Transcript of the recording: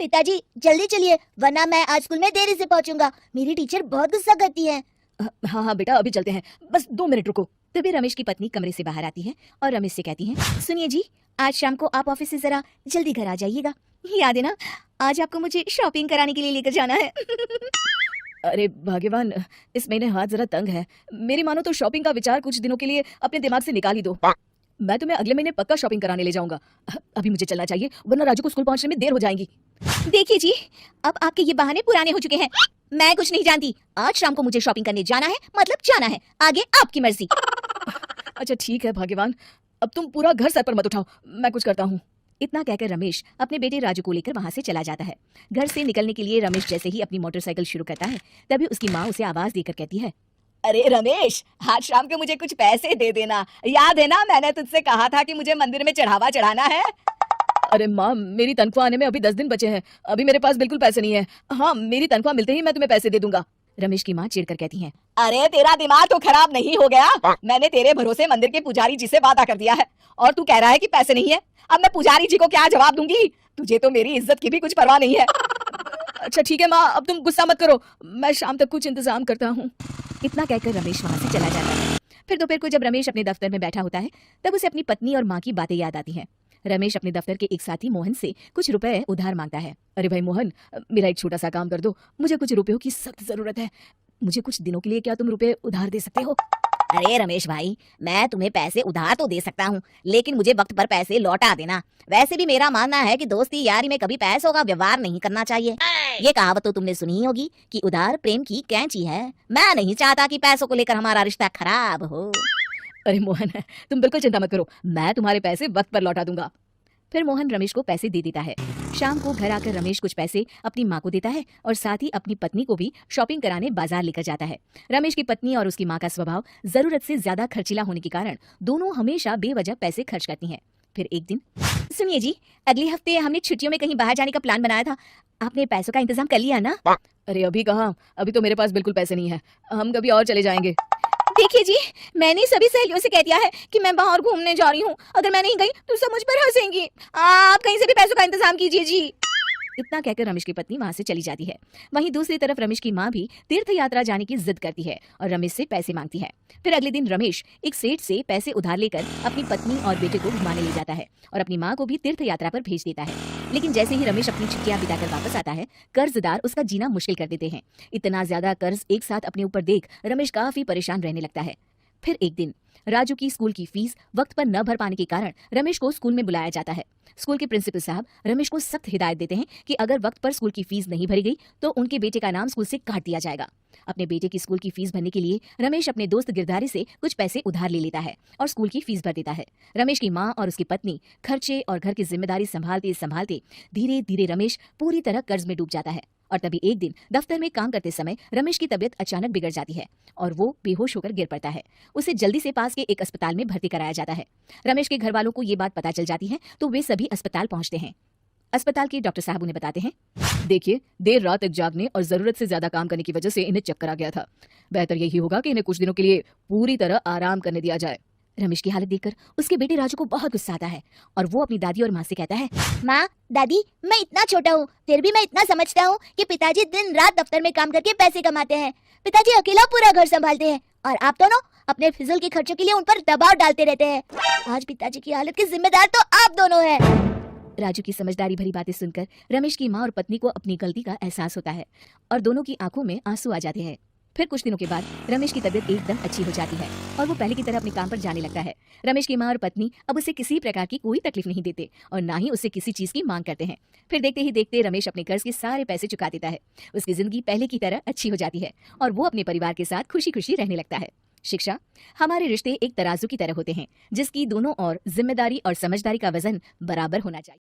पिताजी जल्दी चलिए वरना मैं आज स्कूल में देरी से पहुंचूंगा। मेरी टीचर बहुत गुस्सा करती है। हाँ हाँ बेटा, अभी चलते हैं, बस 2 मिनट रुको। तभी रमेश की पत्नी कमरे से बाहर आती है और रमेश से कहती है, सुनिए जी, आज शाम को आप ऑफिस से जरा जल्दी घर आ जाइएगा। याद है ना, आज आपको मुझे शॉपिंग कराने के लिए लेकर जाना है। अरे भाग्यवान, इस महीने हाथ जरा तंग है। मेरी मानो तो शॉपिंग का विचार कुछ दिनों के लिए अपने दिमाग से निकाल ही दो। मैं तुम्हें अगले महीने पक्का शॉपिंग कराने ले जाऊंगा। अभी मुझे चलना चाहिए वरना राजू को स्कूल पहुंचने में देर हो जाएगी। देखिए जी, अब आपके ये बहाने पुराने हो चुके हैं। मैं कुछ नहीं जानती। आज शाम को मुझे शॉपिंग करने जाना है, मतलब जाना है। आगे आपकी मर्जी। अच्छा ठीक है भाग्यवान, अब तुम पूरा घर सर पर मत उठाओ, मैं कुछ करता हूँ। इतना कहकर रमेश अपने बेटे राजू को लेकर वहां से चला जाता है। घर से निकलने के लिए रमेश जैसे ही अपनी मोटरसाइकिल शुरू करता है, तभी उसकी माँ उसे आवाज देकर कहती है, अरे रमेश, आज शाम को मुझे कुछ पैसे दे देना। याद है ना, मैंने तुझसे कहा था कि मुझे मंदिर में चढ़ावा चढ़ाना है। अरे माँ, मेरी तनख्वाह आने में अभी 10 दिन बचे हैं, अभी मेरे पास बिल्कुल पैसे नहीं है। हाँ, मेरी तनख्वाह मिलते ही मैं तुम्हें पैसे दे दूंगा। रमेश की माँ चिढ़कर कहती है, अरे तेरा दिमाग तो खराब नहीं हो गया? मैंने तेरे भरोसे मंदिर के पुजारी जी से वादा कर दिया है और तू कह रहा है कि पैसे नहीं है। अब मैं पुजारी जी को क्या जवाब दूंगी? तुझे तो मेरी इज्जत की भी कुछ परवाह नहीं है। अच्छा ठीक है माँ, अब तुम गुस्सा मत करो, मैं शाम तक कुछ इंतजाम करता हूँ। इतना कहकर रमेश वहां से चला जाता है। फिर दोपहर को जब रमेश अपने दफ्तर में बैठा होता है, तब उसे अपनी पत्नी और माँ की बातें याद आती हैं। रमेश अपने दफ्तर के एक साथी मोहन से कुछ रुपए उधार मांगता है। अरे भाई मोहन, मेरा एक छोटा सा काम कर दो, मुझे कुछ रुपयों की सख्त जरूरत है। मुझे कुछ दिनों के लिए क्या तुम रुपए उधार दे सकते हो? अरे रमेश भाई, मैं तुम्हें पैसे उधार तो दे सकता हूँ, लेकिन मुझे वक्त पर पैसे लौटा देना। वैसे भी मेरा मानना है कि दोस्ती यारी में कभी पैसों का व्यवहार नहीं करना चाहिए। ये कहावत तो तुमने सुनी ही होगी कि उधार प्रेम की कैंची है। मैं नहीं चाहता कि पैसों को लेकर हमारा रिश्ता खराब हो। अरे मोहन, तुम बिल्कुल चिंता मत करो, मैं तुम्हारे पैसे वक्त पर लौटा दूंगा। फिर मोहन रमेश को पैसे दे देता है। शाम को घर आकर रमेश कुछ पैसे अपनी माँ को देता है और साथ ही अपनी पत्नी को भी शॉपिंग कराने बाजार लेकर जाता है। रमेश की पत्नी और उसकी माँ का स्वभाव जरूरत से ज्यादा खर्चीला होने के कारण दोनों हमेशा बेवजह पैसे खर्च करती हैं। फिर एक दिन, सुनिए जी, अगले हफ्ते हमने छुट्टियों में कहीं बाहर जाने का प्लान बनाया था। आपने पैसों का इंतजाम कर लिया ना? अरे अभी कहाँ, अभी तो मेरे पास बिल्कुल पैसे नहीं है, हम कभी और चले जाएंगे। देखिए जी, मैंने सभी सहेलियों से कह दिया है कि मैं बाहर घूमने जा रही हूँ। अगर मैं नहीं गई तो सब मुझ पर हंसेंगी। आप कहीं से भी पैसों का इंतजाम कीजिए जी। इतना कहकर रमेश की पत्नी वहां से चली जाती है। वहीं दूसरी तरफ रमेश की माँ भी तीर्थ यात्रा जाने की जिद करती है और रमेश से पैसे मांगती है। फिर अगले दिन रमेश एक सेठ से पैसे उधार लेकर अपनी पत्नी और बेटे को घुमाने ले जाता है और अपनी माँ को भी तीर्थ यात्रा पर भेज देता है। लेकिन जैसे ही रमेश अपनी छुट्टियां बिताकर वापस आता है, कर्जदार उसका जीना मुश्किल कर देते हैं। इतना ज्यादा कर्ज एक साथ अपने ऊपर देख रमेश काफी परेशान रहने लगता है। फिर एक दिन राजू की स्कूल की फीस वक्त पर न भर पाने के कारण रमेश को स्कूल में बुलाया जाता है। स्कूल के प्रिंसिपल साहब रमेश को सख्त हिदायत देते हैं कि अगर वक्त पर स्कूल की फीस नहीं भरी गई तो उनके बेटे का नाम स्कूल से काट दिया जाएगा। अपने बेटे की स्कूल की फीस भरने के लिए रमेश अपने दोस्त गिरधारी से कुछ पैसे उधार ले लेता है और स्कूल की फीस भर देता है। रमेश की माँ और उसकी पत्नी खर्चे और घर की जिम्मेदारी संभालते संभालते धीरे धीरे रमेश पूरी तरह कर्ज में डूब जाता है। और तभी एक दिन दफ्तर में काम करते समय रमेश की तबीयत अचानक बिगड़ जाती है और वो बेहोश होकर गिर पड़ता है। उसे जल्दी से पास के एक अस्पताल में भर्ती कराया जाता है। रमेश के घर वालों को ये बात पता चल जाती है तो वे सभी अस्पताल पहुंचते हैं। अस्पताल के डॉक्टर साहब उन्हें बताते हैं, देखिए, देर रात तक जागने और जरूरत से ज्यादा काम करने की वजह से इन्हें चक्कर आ गया था। बेहतर यही होगा कि इन्हें कुछ दिनों के लिए पूरी तरह आराम करने दिया जाए। रमेश की हालत देखकर उसके बेटे राजू को बहुत गुस्सा आता है और वो अपनी दादी और माँ से कहता है, माँ, दादी, मैं इतना छोटा हूँ फिर भी मैं इतना समझता हूँ कि पिताजी दिन रात दफ्तर में काम करके पैसे कमाते हैं। पिताजी अकेला पूरा घर संभालते हैं और आप दोनों अपने फिजूल के खर्चों के लिए उन पर दबाव डालते रहते हैं। आज पिताजी की हालत के जिम्मेदार तो आप दोनों हैं। राजू की समझदारी भरी बातें सुनकर रमेश की माँ और पत्नी को अपनी गलती का एहसास होता है और दोनों की आंखों में आंसू आ जाते हैं। फिर कुछ दिनों के बाद रमेश की तबीयत एकदम अच्छी हो जाती है और वो पहले की तरह अपने काम पर जाने लगता है। रमेश की माँ और पत्नी अब उसे किसी प्रकार की कोई तकलीफ नहीं देते और ना ही उससे किसी चीज की मांग करते हैं। फिर देखते ही देखते रमेश अपने कर्ज के सारे पैसे चुका देता है। उसकी जिंदगी पहले की तरह अच्छी हो जाती है और वो अपने परिवार के साथ खुशी खुशी रहने लगता है। शिक्षा, हमारे रिश्ते एक तराजू की तरह होते हैं जिसकी दोनों ओर जिम्मेदारी और समझदारी का वजन बराबर होना चाहिए।